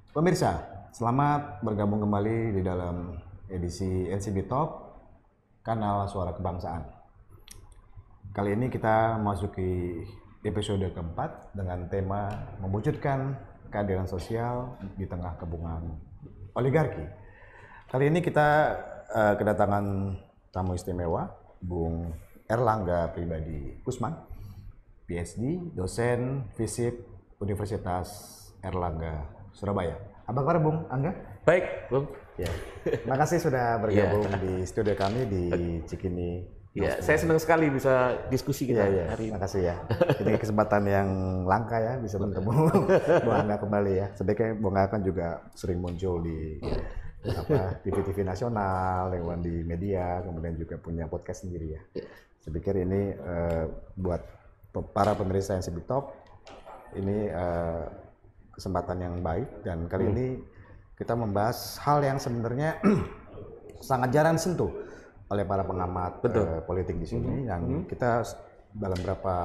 Pemirsa, selamat bergabung kembali di dalam edisi NCB Top, kanal Suara Kebangsaan. Kali ini kita memasuki episode keempat dengan tema mewujudkan keadilan sosial di tengah kebungan oligarki. Kali ini kita kedatangan tamu istimewa, Bung Erlangga Pribadi Usman, PhD, dosen FISIP Universitas Erlangga Surabaya. Apa kabar Bung Angga? Baik, Bung. Ya. Makasih sudah bergabung di studio kami di Cikini. Ya, saya senang sekali bisa diskusi kita hari ini. Makasih ya. Ini kesempatan yang langka ya bisa bertemu Bung Angga kembali ya. Sedikit Bung Angga kan juga sering muncul di TV-TV nasional, lewat di media, kemudian juga punya podcast sendiri ya. Saya pikir ini buat para pemirsa yang NCB Top ini kesempatan yang baik, dan kali ini kita membahas hal yang sebenarnya sangat jarang disentuh oleh para pengamat politik di sini. Yang kita dalam beberapa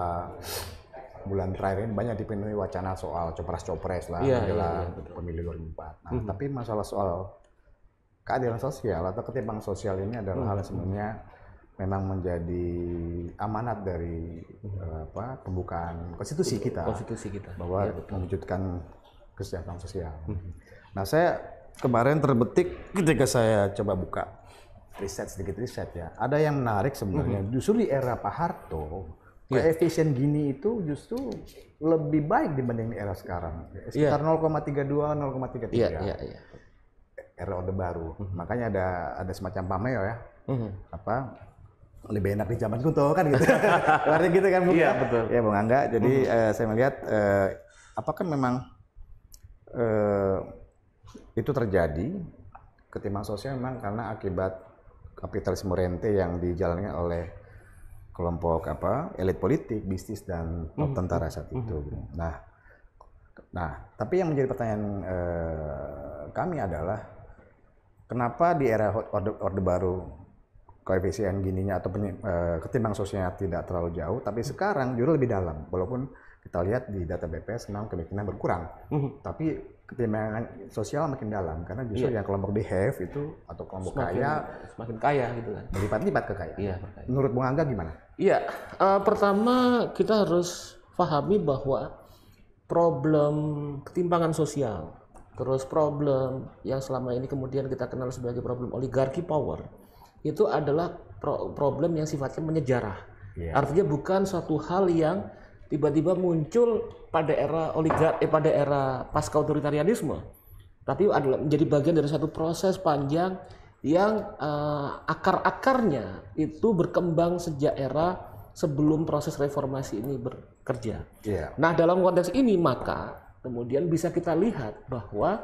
bulan terakhir ini banyak dipenuhi wacana soal copres-copres lah menjelang pemilu 2004. Nah, tapi masalah soal keadilan sosial atau ketimpangan sosial ini adalah hal yang sebenarnya memang menjadi amanat dari pembukaan konstitusi kita bahwa mewujudkan kesejahteraan sosial. Nah, saya kemarin terbetik ketika saya coba buka sedikit riset ya. Ada yang menarik sebenarnya. Justru di era Pak Harto, koefisien Gini itu justru lebih baik dibanding di era sekarang. Sekitar 0,32, 0,33. Era Orde Baru. Makanya ada semacam pameo ya. Lebih enak di zaman Kunto kan gitu. Artinya gitu kan Bung? Iya, betul. Ya Bung Angga. Jadi saya melihat apakah memang itu terjadi ketimpangan sosial memang karena akibat kapitalisme rente yang dijalankan oleh kelompok elit politik, bisnis dan top tentara saat itu. Nah, tapi yang menjadi pertanyaan kami adalah kenapa di era Orde Baru koefisien Gininya atau ketimbang sosialnya tidak terlalu jauh, tapi sekarang justru lebih dalam. Walaupun kita lihat di data BPS memang kemiskinan berkurang, tapi ketimpangan sosial makin dalam karena justru yang kelompok behave itu atau kelompok semakin kaya gitu kan. Berlipat-lipat kekayaan. Iya, menurut Bung Angga gimana? Iya, pertama kita harus pahami bahwa problem ketimpangan sosial, terus problem yang selama ini kemudian kita kenal sebagai problem oligarki power, itu adalah problem yang sifatnya menyejarah. Artinya bukan suatu hal yang tiba-tiba muncul pada era pada era pasca otoritarianisme, tapi adalah menjadi bagian dari satu proses panjang yang akar-akarnya itu berkembang sejak era sebelum proses reformasi ini bekerja. Nah, dalam konteks ini maka kemudian bisa kita lihat bahwa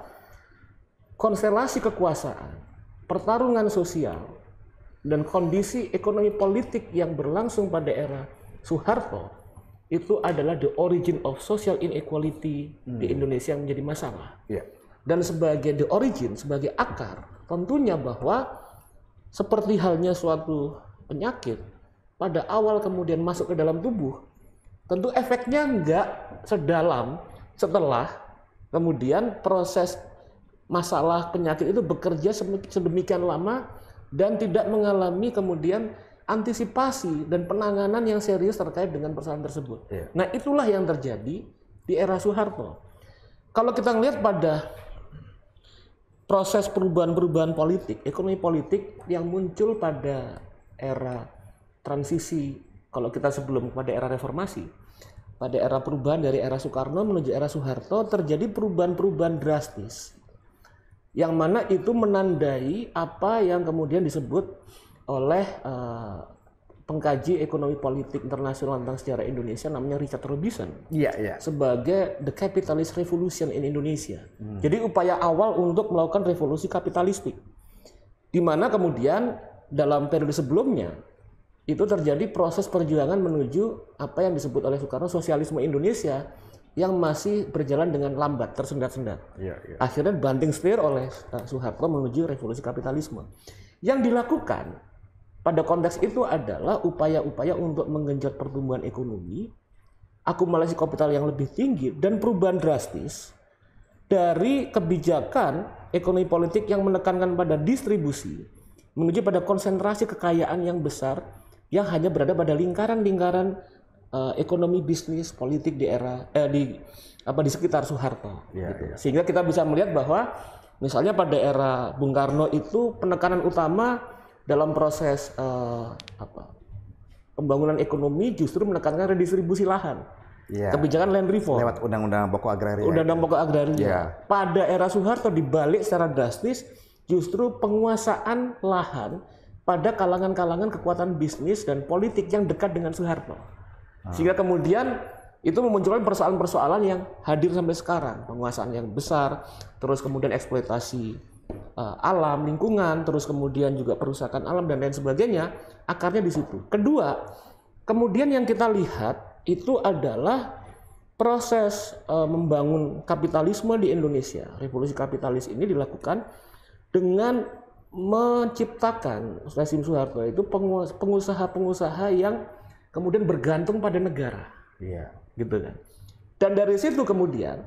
konstelasi kekuasaan, pertarungan sosial, dan kondisi ekonomi politik yang berlangsung pada era Soeharto itu adalah the origin of social inequality di Indonesia yang menjadi masalah. Dan sebagai the origin, sebagai akar, tentunya bahwa seperti halnya suatu penyakit, pada awal kemudian masuk ke dalam tubuh, tentu efeknya nggak sedalam setelah kemudian proses masalah penyakit itu bekerja sedemikian lama dan tidak mengalami kemudian antisipasi dan penanganan yang serius terkait dengan persoalan tersebut. Nah, itulah yang terjadi di era Soeharto. Kalau kita melihat pada proses perubahan-perubahan politik, ekonomi politik yang muncul pada era transisi, kalau kita sebelum pada era reformasi, pada era perubahan dari era Soekarno menuju era Soeharto, terjadi perubahan-perubahan drastis, yang mana itu menandai apa yang kemudian disebut oleh pengkaji ekonomi politik internasional tentang sejarah Indonesia namanya Richard Robinson sebagai the capitalist revolution in Indonesia. Jadi upaya awal untuk melakukan revolusi kapitalistik, di mana kemudian dalam periode sebelumnya itu terjadi proses perjuangan menuju apa yang disebut oleh Soekarno sosialisme Indonesia yang masih berjalan dengan lambat, tersendat-sendat. Akhirnya banting setir oleh Soeharto menuju revolusi kapitalisme. Yang dilakukan pada konteks itu adalah upaya-upaya untuk menggenjot pertumbuhan ekonomi, akumulasi kapital yang lebih tinggi, dan perubahan drastis dari kebijakan ekonomi politik yang menekankan pada distribusi menuju pada konsentrasi kekayaan yang besar yang hanya berada pada lingkaran-lingkaran ekonomi bisnis politik di di sekitar Soeharto. Gitu. Sehingga kita bisa melihat bahwa misalnya pada era Bung Karno itu penekanan utama dalam proses pembangunan ekonomi justru menekankan redistribusi lahan. Kebijakan land reform lewat undang-undang pokok agraria. Undang-undang pokok agraria. Pada era Soeharto dibalik secara drastis justru penguasaan lahan pada kalangan-kalangan kekuatan bisnis dan politik yang dekat dengan Soeharto. Sehingga kemudian itu memunculkan persoalan-persoalan yang hadir sampai sekarang, penguasaan yang besar, terus kemudian eksploitasi alam, lingkungan, terus kemudian juga perusakan alam dan lain sebagainya, akarnya di situ. Kedua, kemudian yang kita lihat itu adalah proses membangun kapitalisme di Indonesia. Revolusi kapitalis ini dilakukan dengan menciptakan rezim Soeharto itu pengusaha-pengusaha yang kemudian bergantung pada negara. Gitu kan. Dan dari situ kemudian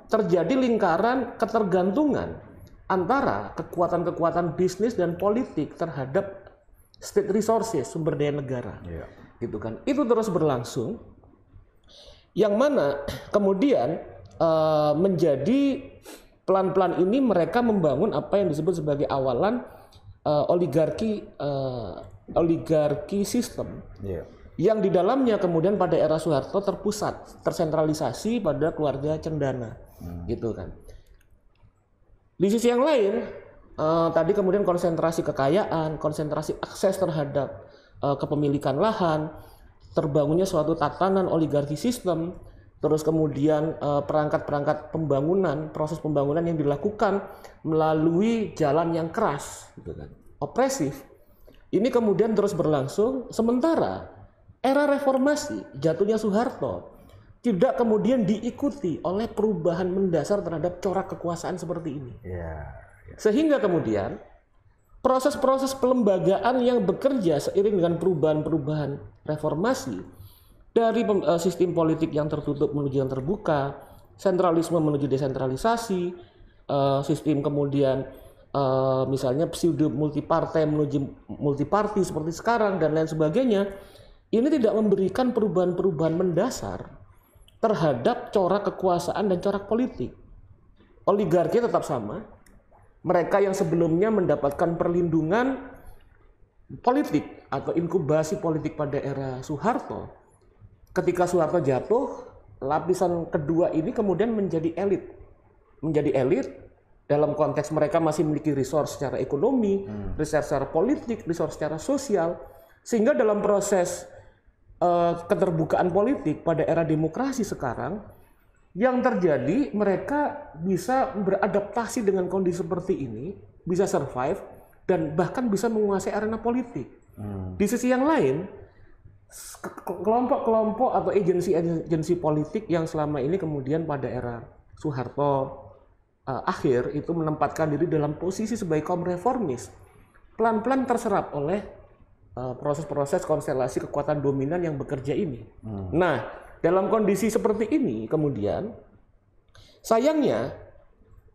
terjadi lingkaran ketergantungan antara kekuatan-kekuatan bisnis dan politik terhadap state resources, sumber daya negara. Gitu kan. Itu terus berlangsung, yang mana kemudian menjadi pelan-pelan ini mereka membangun apa yang disebut sebagai awalan oligarki sistem, yang di dalamnya kemudian pada era Soeharto terpusat, tersentralisasi pada keluarga cendana, gitu kan. Di sisi yang lain, tadi kemudian konsentrasi kekayaan, konsentrasi akses terhadap kepemilikan lahan, terbangunnya suatu tatanan oligarki sistem, terus kemudian perangkat-perangkat pembangunan, proses pembangunan yang dilakukan melalui jalan yang keras, gitu kan, opresif. Ini kemudian terus berlangsung, sementara era reformasi, jatuhnya Soeharto, tidak kemudian diikuti oleh perubahan mendasar terhadap corak kekuasaan seperti ini. Sehingga kemudian proses-proses pelembagaan yang bekerja seiring dengan perubahan-perubahan reformasi dari sistem politik yang tertutup menuju yang terbuka, sentralisme menuju desentralisasi, sistem kemudian misalnya pseudo multipartai menuju multiparti seperti sekarang dan lain sebagainya, ini tidak memberikan perubahan-perubahan mendasar terhadap corak kekuasaan dan corak politik. Oligarki tetap sama. Mereka yang sebelumnya mendapatkan perlindungan politik atau inkubasi politik pada era Soeharto, ketika Soeharto jatuh, lapisan kedua ini kemudian menjadi elit. Menjadi elit dalam konteks mereka masih memiliki resource secara ekonomi, resource secara politik, resource secara sosial, sehingga dalam proses keterbukaan politik pada era demokrasi sekarang, yang terjadi mereka bisa beradaptasi dengan kondisi seperti ini, bisa survive, dan bahkan bisa menguasai arena politik. Di sisi yang lain, kelompok-kelompok atau agensi-agensi politik yang selama ini kemudian pada era Soeharto akhir itu menempatkan diri dalam posisi sebagai kaum reformis, pelan-pelan terserap oleh proses-proses konstelasi kekuatan dominan yang bekerja ini. Nah, dalam kondisi seperti ini kemudian sayangnya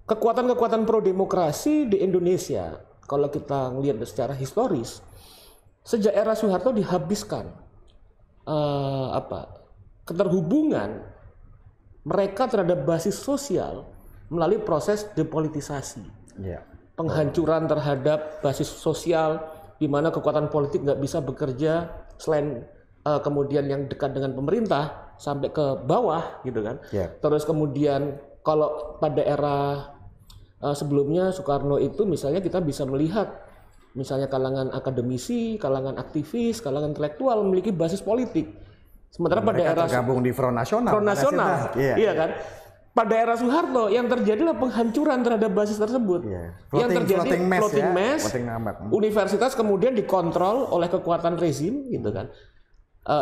kekuatan-kekuatan pro-demokrasi di Indonesia, kalau kita melihat secara historis, sejak era Soeharto dihabiskan keterhubungan mereka terhadap basis sosial melalui proses depolitisasi, penghancuran terhadap basis sosial, di mana kekuatan politik nggak bisa bekerja selain kemudian yang dekat dengan pemerintah sampai ke bawah, gitu kan. Terus kemudian kalau pada era sebelumnya Soekarno itu misalnya kita bisa melihat misalnya kalangan akademisi, kalangan aktivis, kalangan intelektual memiliki basis politik. Sementara mereka pada era tergabung di Front Nasional. Front Nasional, iya kan. Pada era Soeharto yang terjadilah penghancuran terhadap basis tersebut. Yang terjadi floating mass, universitas kemudian dikontrol oleh kekuatan rezim, gitu kan.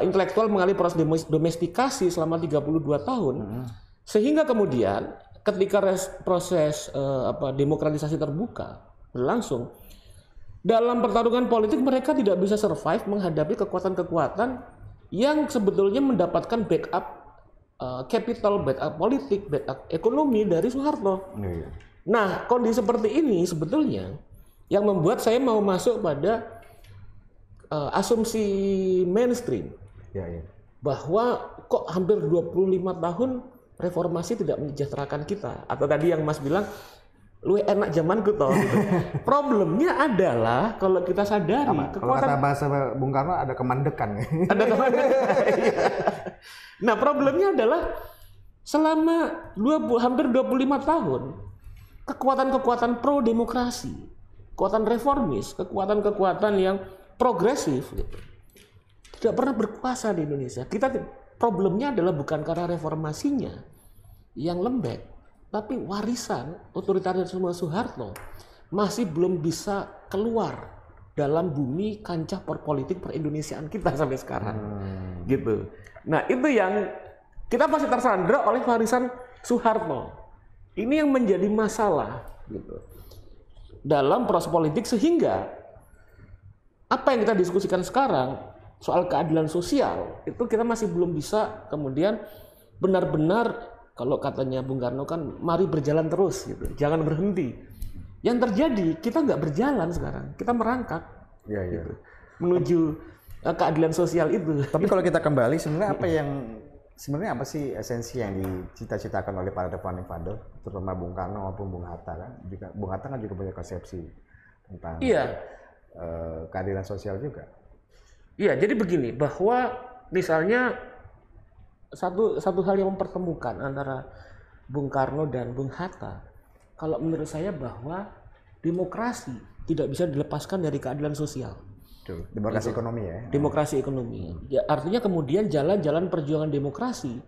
Intelektual mengalami proses domestikasi selama 32 tahun, sehingga kemudian ketika proses demokratisasi terbuka berlangsung, dalam pertarungan politik mereka tidak bisa survive menghadapi kekuatan-kekuatan yang sebetulnya mendapatkan backup capital, bad politik, bad ekonomi dari Soeharto. Nah, kondisi seperti ini sebetulnya yang membuat saya mau masuk pada asumsi mainstream bahwa kok hampir 25 tahun reformasi tidak mensejahterakan kita, atau tadi yang Mas bilang lu enak zamanku toh. Gitu. Problemnya adalah kalau kita sadari kekuatan, kalau kata bahasa Bung Karno ada kemandekan. Ada kemandekan. Nah, problemnya adalah selama hampir 25 tahun kekuatan-kekuatan pro demokrasi, kekuatan reformis, kekuatan-kekuatan yang progresif gitu, tidak pernah berkuasa di Indonesia. Problemnya adalah bukan karena reformasinya yang lembek, tapi warisan otoritarisme Soeharto masih belum bisa keluar dalam bumi kancah perpolitik perindonesiaan kita sampai sekarang. Gitu. Nah, itu yang kita masih tersandra oleh warisan Soeharto. Ini yang menjadi masalah gitu dalam proses politik, sehingga apa yang kita diskusikan sekarang soal keadilan sosial itu kita masih belum bisa kemudian benar-benar, kalau katanya Bung Karno kan mari berjalan terus gitu, jangan berhenti. Yang terjadi kita nggak berjalan sekarang, kita merangkak gitu, menuju keadilan sosial itu. Tapi kalau kita kembali sebenarnya apa sih esensi yang dicita-citakan oleh para defining father, terutama Bung Karno maupun Bung Hatta kan? Bung Hatta kan juga punya konsepsi tentang keadilan sosial juga. Iya, jadi begini, bahwa misalnya satu hal yang mempertemukan antara Bung Karno dan Bung Hatta, kalau menurut saya bahwa demokrasi tidak bisa dilepaskan dari keadilan sosial. Demokrasi ekonomi ya. Demokrasi ekonomi. Ya, artinya kemudian jalan-jalan perjuangan demokrasi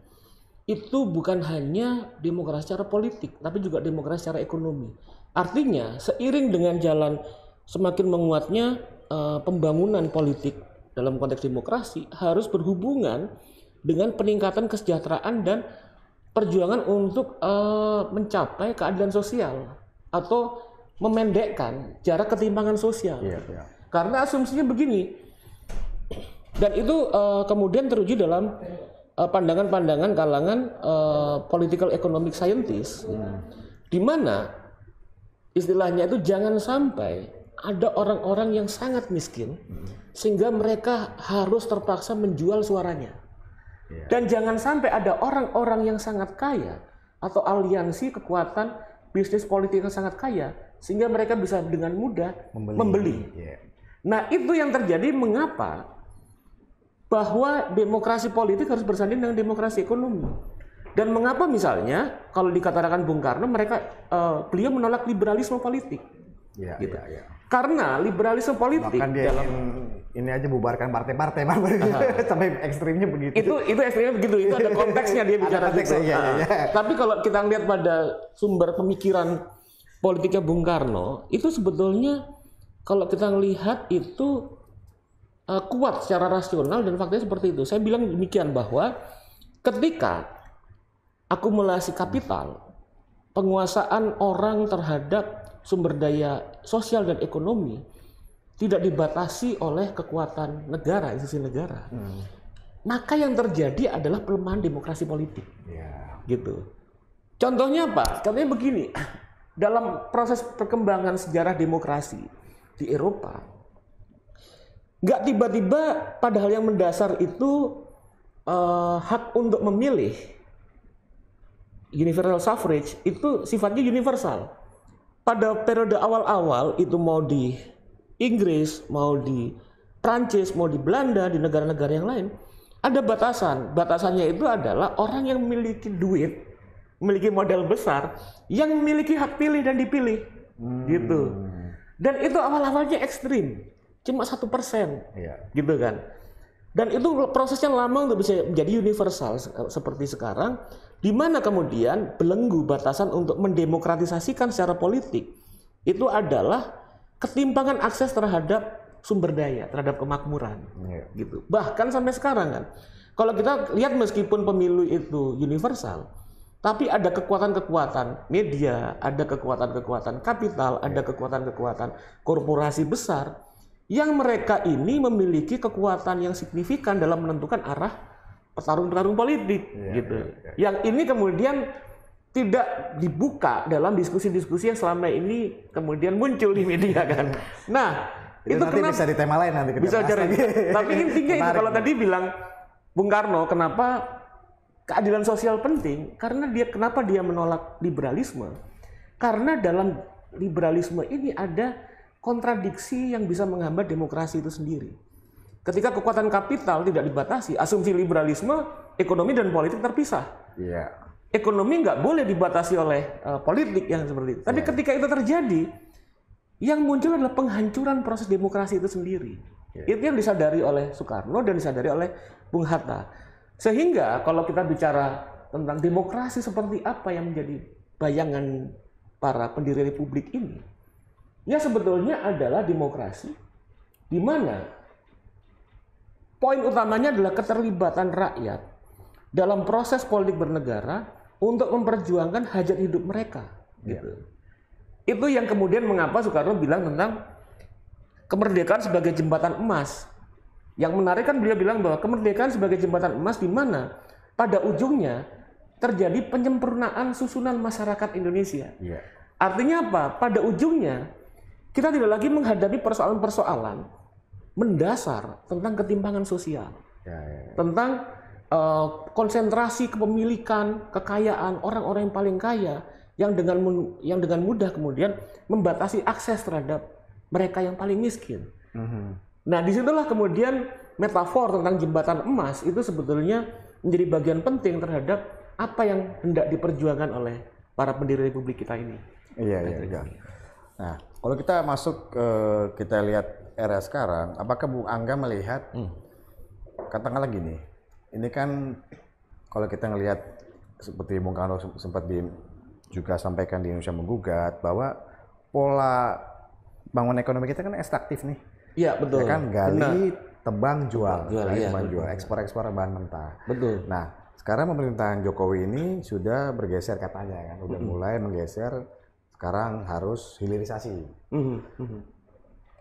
itu bukan hanya demokrasi secara politik, tapi juga demokrasi secara ekonomi. Artinya seiring dengan jalan semakin menguatnya pembangunan politik dalam konteks demokrasi harus berhubungan dengan peningkatan kesejahteraan dan perjuangan untuk mencapai keadilan sosial atau memendekkan jarak ketimpangan sosial. Karena asumsinya begini, dan itu kemudian teruji dalam pandangan-pandangan kalangan political economic scientist, di mana istilahnya itu jangan sampai ada orang-orang yang sangat miskin sehingga mereka harus terpaksa menjual suaranya. Dan jangan sampai ada orang-orang yang sangat kaya atau aliansi kekuatan bisnis politik yang sangat kaya sehingga mereka bisa dengan mudah membeli. Nah, itu yang terjadi mengapa bahwa demokrasi politik harus bersanding dengan demokrasi ekonomi. Dan mengapa misalnya kalau dikatakan Bung Karno beliau menolak liberalisme politik. Gitu. Karena liberalisme politik bahkan dia ini aja bubarkan partai-partai sampai ekstrimnya begitu. Itu ekstrimnya begitu. Itu ada konteksnya dia bicara gitu. Tapi kalau kita lihat pada sumber pemikiran politiknya Bung Karno, itu sebetulnya kalau kita lihat itu kuat secara rasional dan faktanya seperti itu. Saya bilang demikian bahwa ketika akumulasi kapital, penguasaan orang terhadap sumber daya sosial dan ekonomi tidak dibatasi oleh kekuatan negara, institusi negara, maka yang terjadi adalah pelemahan demokrasi politik. Gitu. Contohnya apa? Contohnya begini, dalam proses perkembangan sejarah demokrasi di Eropa, nggak tiba-tiba pada hal yang mendasar itu hak untuk memilih, universal suffrage itu sifatnya universal. Pada periode awal-awal itu mau di Inggris, mau di Prancis, mau di Belanda, di negara-negara yang lain, ada batasan. Batasannya itu adalah orang yang memiliki duit, memiliki modal besar, yang memiliki hak pilih dan dipilih, gitu. Dan itu awal-awalnya ekstrim, cuma 1%, gitu kan. Dan itu prosesnya lama untuk bisa menjadi universal seperti sekarang, di mana kemudian belenggu batasan untuk mendemokratisasikan secara politik itu adalah ketimpangan akses terhadap sumber daya, terhadap kemakmuran, gitu. Bahkan sampai sekarang kan, kalau kita lihat meskipun pemilu itu universal, tapi ada kekuatan-kekuatan media, ada kekuatan-kekuatan kapital, ada kekuatan-kekuatan korporasi besar yang mereka ini memiliki kekuatan yang signifikan dalam menentukan arah petarung-petarung politik gitu. Yang ini kemudian tidak dibuka dalam diskusi-diskusi yang selama ini kemudian muncul di media kan. Nah, itu nanti kenapa bisa di tema lain nanti bisa cari. Tapi intinya itu kalau tadi bilang Bung Karno, kenapa keadilan sosial penting? Karena kenapa dia menolak liberalisme? Karena dalam liberalisme ini ada kontradiksi yang bisa menghambat demokrasi itu sendiri. Ketika kekuatan kapital tidak dibatasi, asumsi liberalisme, ekonomi dan politik terpisah. Iya. Ekonomi nggak boleh dibatasi oleh politik yang seperti itu. Tapi ketika itu terjadi, yang muncul adalah penghancuran proses demokrasi itu sendiri. Itu yang disadari oleh Soekarno dan disadari oleh Bung Hatta. Sehingga kalau kita bicara tentang demokrasi seperti apa yang menjadi bayangan para pendiri republik ini, ya sebetulnya adalah demokrasi di mana poin utamanya adalah keterlibatan rakyat dalam proses politik bernegara untuk memperjuangkan hajat hidup mereka. Gitu. Itu yang kemudian mengapa Soekarno bilang tentang kemerdekaan sebagai jembatan emas. Yang menarik kan beliau bilang bahwa kemerdekaan sebagai jembatan emas di mana pada ujungnya terjadi penyempurnaan susunan masyarakat Indonesia. Artinya apa? Pada ujungnya kita tidak lagi menghadapi persoalan-persoalan mendasar tentang ketimpangan sosial, tentang konsentrasi kepemilikan, kekayaan orang-orang yang paling kaya yang dengan mudah kemudian membatasi akses terhadap mereka yang paling miskin. Nah, disitulah kemudian metafor tentang jembatan emas itu sebetulnya menjadi bagian penting terhadap apa yang hendak diperjuangkan oleh para pendiri republik kita ini. Iya. Nah, kalau kita masuk kita lihat era sekarang, apakah Bung Angga melihat, katakanlah gini, ini kan kalau kita ngelihat seperti Bung Karno sempat juga sampaikan di Indonesia Menggugat bahwa pola bangun ekonomi kita kan ekstraktif nih. Iya, betul. Ya kan gali, tebang, jual, jual, ekspor bahan mentah. Betul. Nah, sekarang pemerintahan Jokowi ini sudah bergeser katanya kan, udah mulai menggeser. Sekarang harus hilirisasi.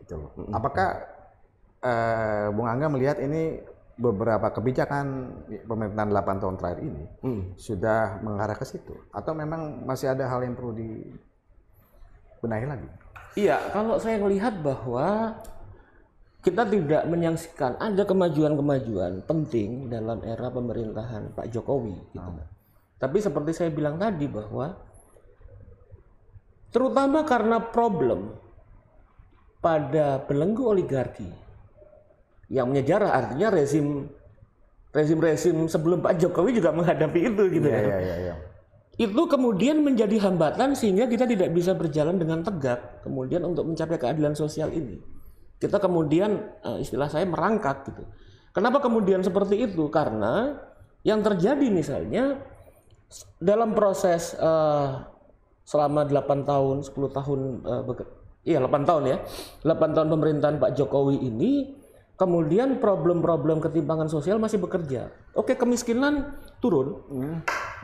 Gitu. Apakah Bung Angga melihat ini beberapa kebijakan pemerintahan 8 tahun terakhir ini sudah mengarah ke situ, atau memang masih ada hal yang perlu dibenahi lagi? Iya, kalau saya melihat bahwa kita tidak menyaksikan ada kemajuan-kemajuan penting dalam era pemerintahan Pak Jokowi. Gitu. Tapi seperti saya bilang tadi bahwa terutama karena problem pada belenggu oligarki yang menyejarah, artinya rezim sebelum Pak Jokowi juga menghadapi itu gitu ya. Itu kemudian menjadi hambatan sehingga kita tidak bisa berjalan dengan tegak kemudian untuk mencapai keadilan sosial ini. Kita kemudian istilah saya merangkak gitu. Kenapa kemudian seperti itu? Karena yang terjadi misalnya dalam proses selama 8 tahun, 10 tahun 8 tahun ya. 8 tahun pemerintahan Pak Jokowi ini kemudian problem-problem ketimpangan sosial masih bekerja. Oke, kemiskinan turun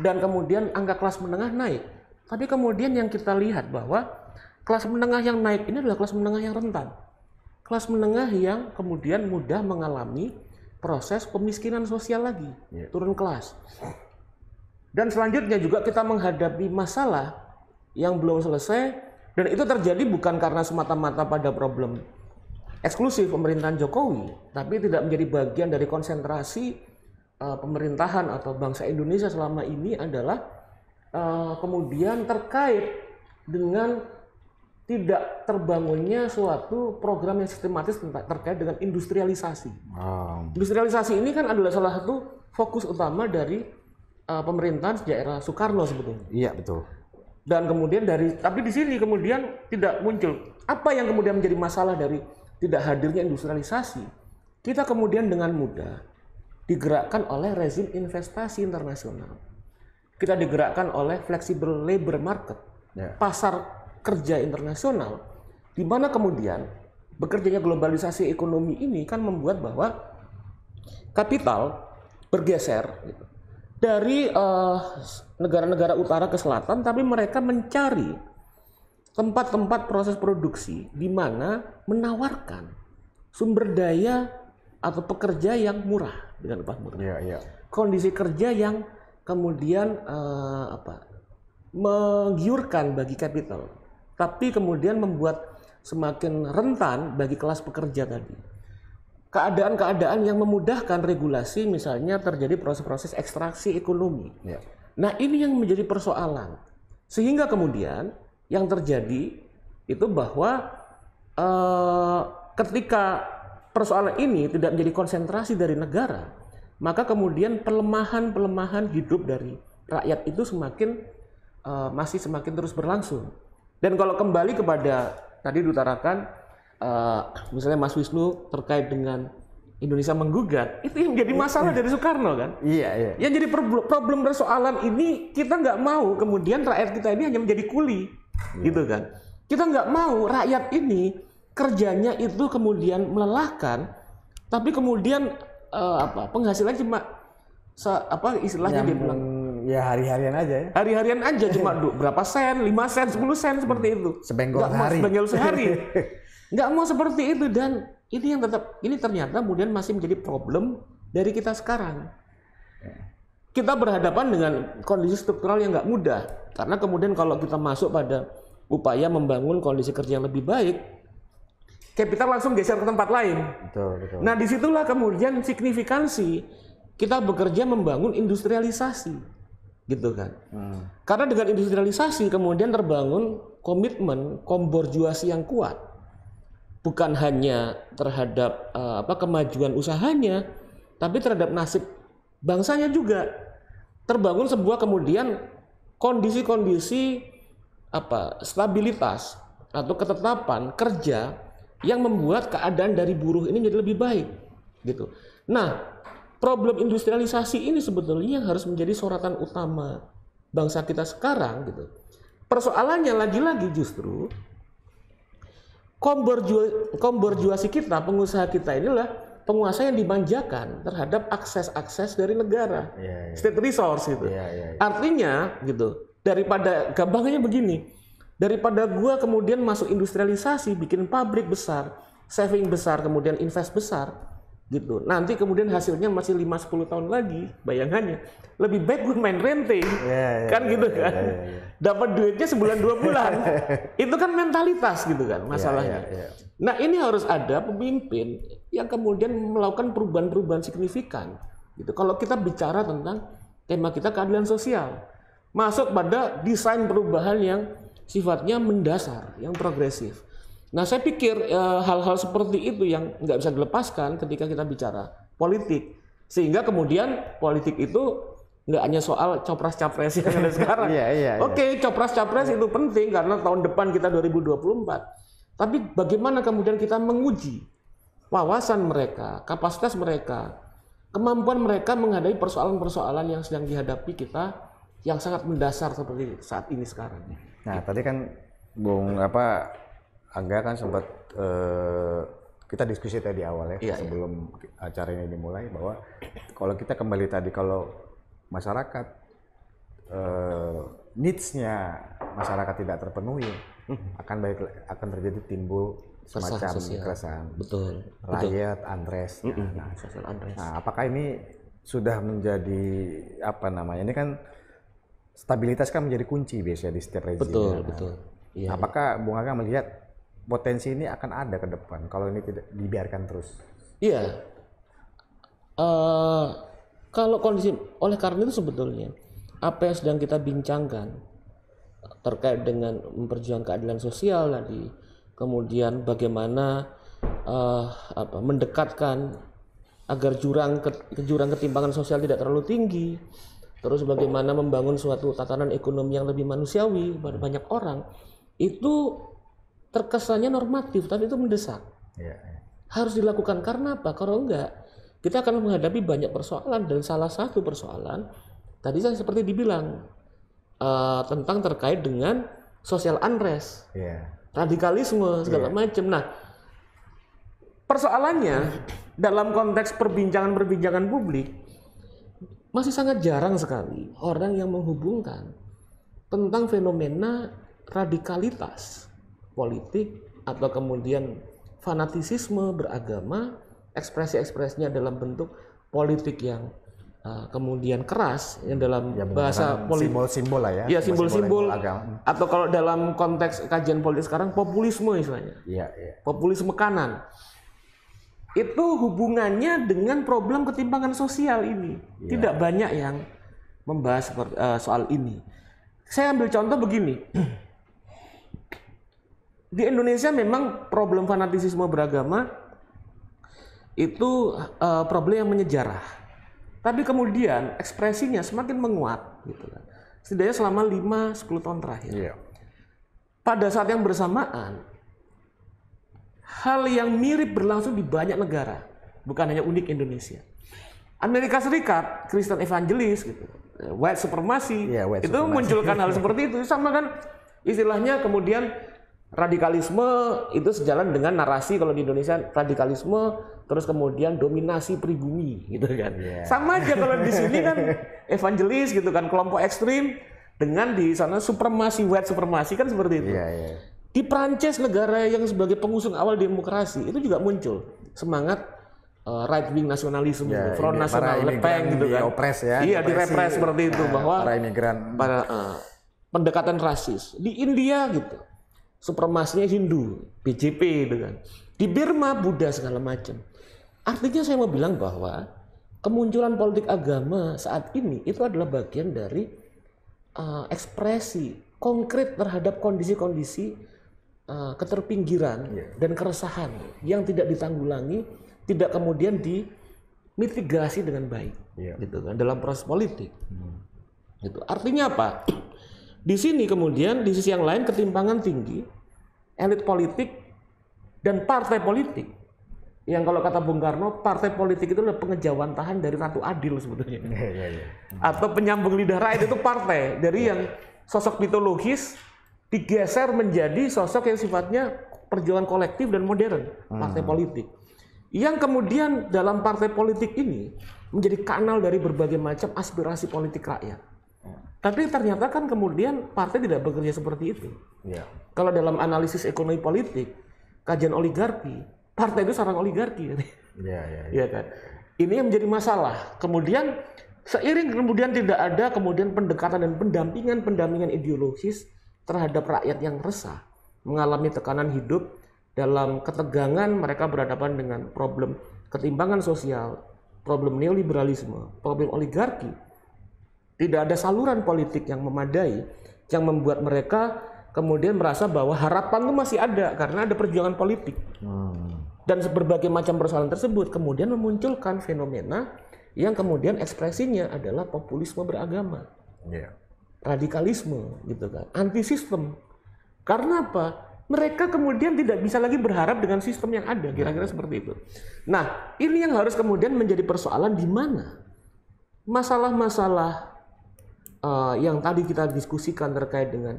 dan kemudian angka kelas menengah naik. Tapi kemudian yang kita lihat bahwa kelas menengah yang naik ini adalah kelas menengah yang rentan. Kelas menengah yang kemudian mudah mengalami proses pemiskinan sosial lagi, turun kelas. Dan selanjutnya juga kita menghadapi masalah yang belum selesai, dan itu terjadi bukan karena semata-mata pada problem eksklusif pemerintahan Jokowi, tapi tidak menjadi bagian dari konsentrasi pemerintahan atau bangsa Indonesia selama ini adalah kemudian terkait dengan tidak terbangunnya suatu program yang sistematis terkait dengan industrialisasi. Industrialisasi ini kan adalah salah satu fokus utama dari pemerintahan sejak era Soekarno sebetulnya. Iya, betul. Dan kemudian tapi di sini kemudian tidak muncul. Apa yang kemudian menjadi masalah dari tidak hadirnya industrialisasi? Kita kemudian dengan mudah digerakkan oleh rezim investasi internasional. Kita digerakkan oleh flexible labor market, pasar kerja internasional, di mana kemudian bekerjanya globalisasi ekonomi ini kan membuat bahwa kapital bergeser gitu, dari negara-negara utara ke selatan, tapi mereka mencari tempat-tempat proses produksi di mana menawarkan sumber daya atau pekerja yang murah dengan upah murah. Iya. Kondisi kerja yang kemudian menggiurkan bagi kapital, tapi kemudian membuat semakin rentan bagi kelas pekerja tadi. Keadaan-keadaan yang memudahkan regulasi, misalnya terjadi proses-proses ekstraksi ekonomi. Ya. Nah, ini yang menjadi persoalan. Sehingga kemudian yang terjadi itu bahwa ketika persoalan ini tidak menjadi konsentrasi dari negara, maka kemudian pelemahan hidup dari rakyat itu masih semakin terus berlangsung. Dan kalau kembali kepada tadi diutarakan, misalnya Mas Wisnu terkait dengan Indonesia menggugat, itu yang menjadi masalah dari Soekarno kan? Iya. Yang jadi problem persoalan ini, kita nggak mau kemudian rakyat kita ini hanya menjadi kuli, gitu kan? Kita nggak mau rakyat ini kerjanya itu kemudian melelahkan, tapi kemudian penghasilannya cuma istilahnya dia bilang ya hari-harian aja ya. Hari-harian aja cuma berapa sen, 5 sen, 10 sen seperti itu. Sebenggol sehari. Nggak mau seperti itu, dan ini ternyata kemudian masih menjadi problem dari kita sekarang. Kita berhadapan dengan kondisi struktural yang nggak mudah, karena kemudian kalau kita masuk pada upaya membangun kondisi kerja yang lebih baik, kapital langsung geser ke tempat lain. Betul. Nah, disitulah kemudian signifikansi kita bekerja membangun industrialisasi, gitu kan? Karena dengan industrialisasi kemudian terbangun komitmen komborjuasi yang kuat, bukan hanya terhadap kemajuan usahanya, tapi terhadap nasib bangsanya juga. Terbangun sebuah kemudian kondisi-kondisi stabilitas atau ketetapan kerja yang membuat keadaan dari buruh ini menjadi lebih baik, gitu. Nah, problem industrialisasi ini sebetulnya yang harus menjadi sorotan utama bangsa kita sekarang, gitu. Persoalannya lagi-lagi justru komborjuasi kita, pengusaha kita inilah penguasa yang dimanjakan terhadap akses dari negara, state resource gitu. Artinya, gitu. Daripada gampangnya begini. Daripada gua kemudian masuk industrialisasi, bikin pabrik besar, saving besar, kemudian invest besar, gitu. Nanti kemudian hasilnya masih 5-10 tahun lagi, bayangannya. Lebih baik gue main renting, kan gitu kan. Dapat duitnya sebulan 2 bulan. Itu kan mentalitas gitu kan masalahnya. Nah, ini harus ada pemimpin yang kemudian melakukan perubahan-perubahan signifikan, gitu. Kalau kita bicara tentang tema kita keadilan sosial, masuk pada desain perubahan yang sifatnya mendasar, yang progresif. Nah, saya pikir hal-hal seperti itu yang nggak bisa dilepaskan ketika kita bicara politik. Sehingga kemudian politik itu nggak hanya soal copras-capres yang ada sekarang. Oke, copras-capres itu penting karena tahun depan kita 2024. Tapi bagaimana kemudian kita menguji wawasan mereka, kapasitas mereka, kemampuan mereka menghadapi persoalan-persoalan yang sedang dihadapi kita yang sangat mendasar seperti saat ini sekarang. Nah, tadi kan Bung Angga kan sempat kita diskusi tadi awal sebelum acara ini dimulai, bahwa kalau kita kembali tadi, kalau masyarakat needs-nya masyarakat tidak terpenuhi, akan terjadi timbul semacam keresahan. Betul. Rakyat unrest. Nah, apakah ini sudah menjadi ini kan stabilitas kan menjadi kunci biasanya di setiap rezim. Betul. Iya. Apakah Bung Angga melihat potensi ini akan ada ke depan kalau ini tidak dibiarkan terus? Iya. Kalau kondisi, oleh karena itu sebetulnya apa yang sedang kita bincangkan terkait dengan memperjuangkan keadilan sosial tadi, kemudian bagaimana mendekatkan agar jurang ketimpangan sosial tidak terlalu tinggi, terus bagaimana membangun suatu tatanan ekonomi yang lebih manusiawi pada banyak orang, itu terkesannya normatif, tapi itu mendesak. Harus dilakukan, karena apa? Kalau enggak, kita akan menghadapi banyak persoalan, dan salah satu persoalan tadi saya seperti dibilang tentang terkait dengan social unrest, radikalisme segala macam. Nah, persoalannya dalam konteks perbincangan publik masih sangat jarang sekali orang yang menghubungkan tentang fenomena radikalitas politik atau kemudian fanatisisme beragama, ekspresi-ekspresinya dalam bentuk politik yang kemudian keras, yang dalam bahasa politik simbol-simbol lah ya. Ya, simbol-simbol, atau kalau dalam konteks kajian politik sekarang populisme istilahnya. Iya. Populisme kanan. Itu hubungannya dengan problem ketimpangan sosial ini. Tidak banyak yang membahas soal ini. Saya ambil contoh begini. Di Indonesia memang problem fanatisme beragama itu problem yang menyejarah. Tapi kemudian ekspresinya semakin menguat gitu kan. Setidaknya selama 5-10 tahun terakhir. Iya. Pada saat yang bersamaan, hal yang mirip berlangsung di banyak negara, bukan hanya unik Indonesia. Amerika Serikat, Kristen evangelis gitu, white supremacy, itu munculkan hal seperti itu. Sama kan istilahnya kemudian radikalisme itu sejalan dengan narasi kalau di Indonesia radikalisme terus kemudian dominasi pribumi gitu kan. Sama aja kalau di sini kan evangelis gitu kan, kelompok ekstrim dengan di sana supremasi, white supremasi kan seperti itu. Di Prancis, negara yang sebagai pengusung awal demokrasi, itu juga muncul semangat right wing nasionalisme, Front Nasional, Le Pen gitu kan. Direpres seperti itu, bahwa para imigran, pendekatan rasis. Di India gitu, supremasinya Hindu, BJP gitu kan. Di Burma Buddha segala macam. Artinya saya mau bilang bahwa kemunculan politik agama saat ini itu adalah bagian dari ekspresi konkret terhadap kondisi-kondisi keterpinggiran dan keresahan yang tidak ditanggulangi, tidak kemudian dimitigasi dengan baik, gitu kan, dalam proses politik. Gitu. Artinya apa? Di sini kemudian di sisi yang lain ketimpangan tinggi elit politik dan partai politik. Yang kalau kata Bung Karno, partai politik itu adalah pengejawantahan dari Ratu Adil sebetulnya. Atau penyambung lidah rakyat itu partai dari yang sosok mitologis digeser menjadi sosok yang sifatnya perjuangan kolektif dan modern, partai politik. Yang kemudian dalam partai politik ini menjadi kanal dari berbagai macam aspirasi politik rakyat. Tapi ternyata kan kemudian partai tidak bekerja seperti itu. Kalau dalam analisis ekonomi politik, kajian oligarki, partai itu sarang oligarki. Ya kan? Ini yang menjadi masalah. Kemudian seiring kemudian tidak ada kemudian pendekatan dan pendampingan ideologis terhadap rakyat yang resah, mengalami tekanan hidup, dalam ketegangan mereka berhadapan dengan problem ketimpangan sosial, problem neoliberalisme, problem oligarki. Tidak ada saluran politik yang memadai yang membuat mereka kemudian merasa bahwa harapan itu masih ada karena ada perjuangan politik. Dan berbagai macam persoalan tersebut kemudian memunculkan fenomena yang kemudian ekspresinya adalah populisme beragama. Radikalisme gitu kan, anti sistem. Karena apa? Mereka kemudian tidak bisa lagi berharap dengan sistem yang ada, kira-kira seperti itu. Nah, ini yang harus kemudian menjadi persoalan di mana masalah-masalah yang tadi kita diskusikan terkait dengan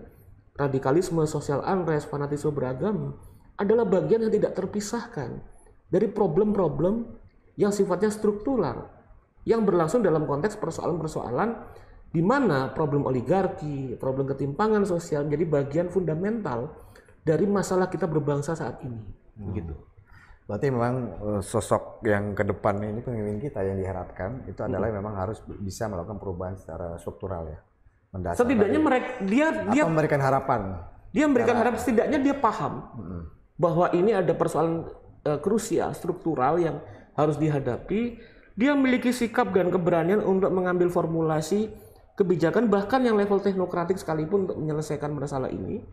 radikalisme, social unrest, fanatisme beragama adalah bagian yang tidak terpisahkan dari problem-problem yang sifatnya struktural yang berlangsung dalam konteks persoalan-persoalan di mana problem oligarki, problem ketimpangan sosial menjadi bagian fundamental dari masalah kita berbangsa saat ini. Gitu. Berarti memang sosok yang ke depan ini, pemimpin kita yang diharapkan itu adalah memang harus bisa melakukan perubahan secara struktural ya. Mendasar. Setidaknya dia memberikan harapan. Dia memberikan harapan, setidaknya dia paham bahwa ini ada persoalan krusial, struktural yang harus dihadapi. Dia memiliki sikap dan keberanian untuk mengambil formulasi kebijakan bahkan yang level teknokratik sekalipun untuk menyelesaikan masalah ini.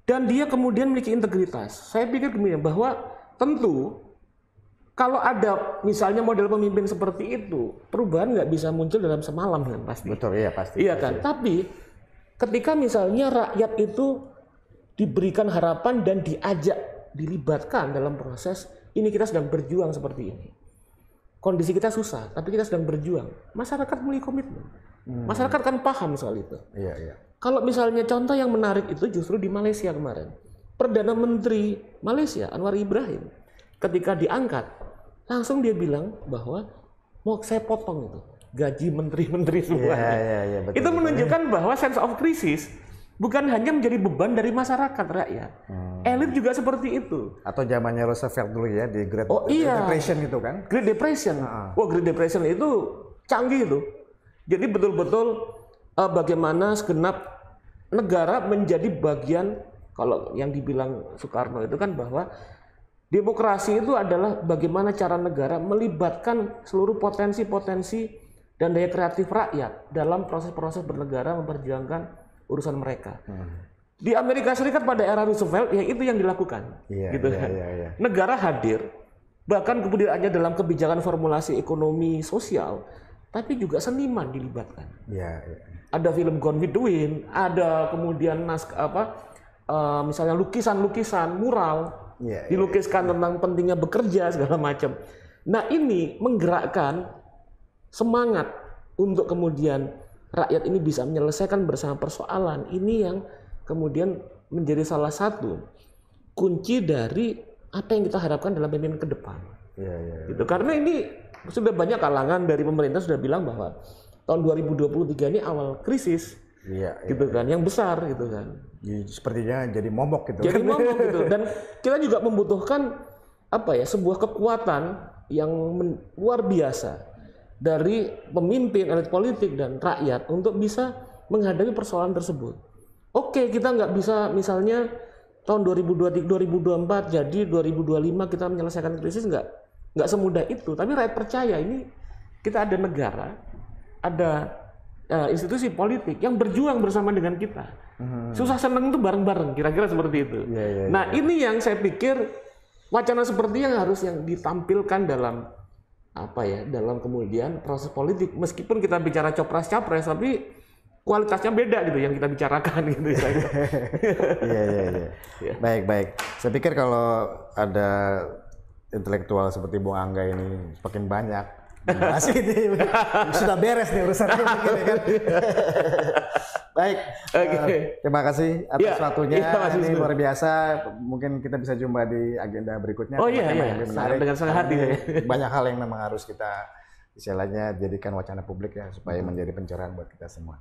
Dan dia kemudian memiliki integritas. Saya pikir demikian, bahwa tentu kalau ada misalnya model pemimpin seperti itu, perubahan nggak bisa muncul dalam semalam kan pasti. Betul, iya pasti. Iya kan. Tapi ketika misalnya rakyat itu diberikan harapan dan diajak, dilibatkan dalam proses ini, kita sedang berjuang seperti ini. Kondisi kita susah, tapi kita sedang berjuang. Masyarakat mulai komitmen. Masyarakat kan paham soal itu. Iya. Kalau misalnya contoh yang menarik itu justru di Malaysia kemarin. Perdana Menteri Malaysia, Anwar Ibrahim, ketika diangkat, langsung dia bilang bahwa mau saya potong itu gaji menteri-menteri semuanya. Betul, itu menunjukkan bahwa sense of crisis bukan hanya menjadi beban dari masyarakat rakyat. Elit juga seperti itu. Atau zamannya Roosevelt dulu ya di Great Depression itu kan? Great Depression. Wah, Great Depression itu canggih itu. Jadi betul-betul bagaimana segenap negara menjadi bagian, kalau yang dibilang Soekarno itu kan bahwa demokrasi itu adalah bagaimana cara negara melibatkan seluruh potensi-potensi dan daya kreatif rakyat dalam proses-proses bernegara memperjuangkan urusan mereka. Di Amerika Serikat pada era Roosevelt ya itu yang dilakukan, gitu kan. Negara hadir, bahkan kemudian hanya dalam kebijakan formulasi ekonomi sosial, tapi juga seniman dilibatkan. Ada film Gone with the Wind, ada kemudian misalnya lukisan-lukisan, mural, dilukiskan tentang pentingnya bekerja segala macam. Nah ini menggerakkan semangat untuk kemudian rakyat ini bisa menyelesaikan bersama persoalan. Ini yang kemudian menjadi salah satu kunci dari apa yang kita harapkan dalam pemimpinan ke depan. Gitu. Karena ini sudah banyak kalangan dari pemerintah sudah bilang bahwa tahun 2023 ini awal krisis, gitu kan, yang besar gitu kan. Sepertinya jadi momok gitu. Jadi momok gitu. Dan kita juga membutuhkan sebuah kekuatan yang luar biasa dari pemimpin, elit politik dan rakyat untuk bisa menghadapi persoalan tersebut. Oke, kita nggak bisa misalnya tahun 2023, 2024 jadi 2025 kita menyelesaikan krisis, nggak semudah itu. Tapi rakyat percaya ini kita ada negara, ada institusi politik yang berjuang bersama dengan kita. Susah senang itu bareng-bareng, kira-kira seperti itu. Nah ini yang saya pikir wacana seperti yang harus yang ditampilkan dalam dalam kemudian proses politik. Meskipun kita bicara copras-capres, tapi kualitasnya beda gitu yang kita bicarakan gitu. Baik. Saya pikir kalau ada intelektual seperti Bung Angga ini semakin banyak, masih ini sudah beres nih urusannya kan. Baik. Terima kasih atas waktunya. Ini luar biasa. Mungkin kita bisa jumpa di agenda berikutnya. Menarik. Dengan senang hati. Banyak hal yang memang harus kita istilahnya jadikan wacana publik ya supaya menjadi pencerahan buat kita semua.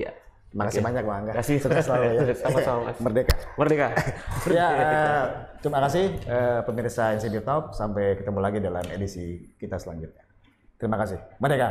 Terima kasih banyak Bang Angga. Sukses selalu ya. Sama-sama. Merdeka. Terima kasih pemirsa NCB Top. Sampai ketemu lagi dalam edisi kita selanjutnya. Terima kasih. Merdeka.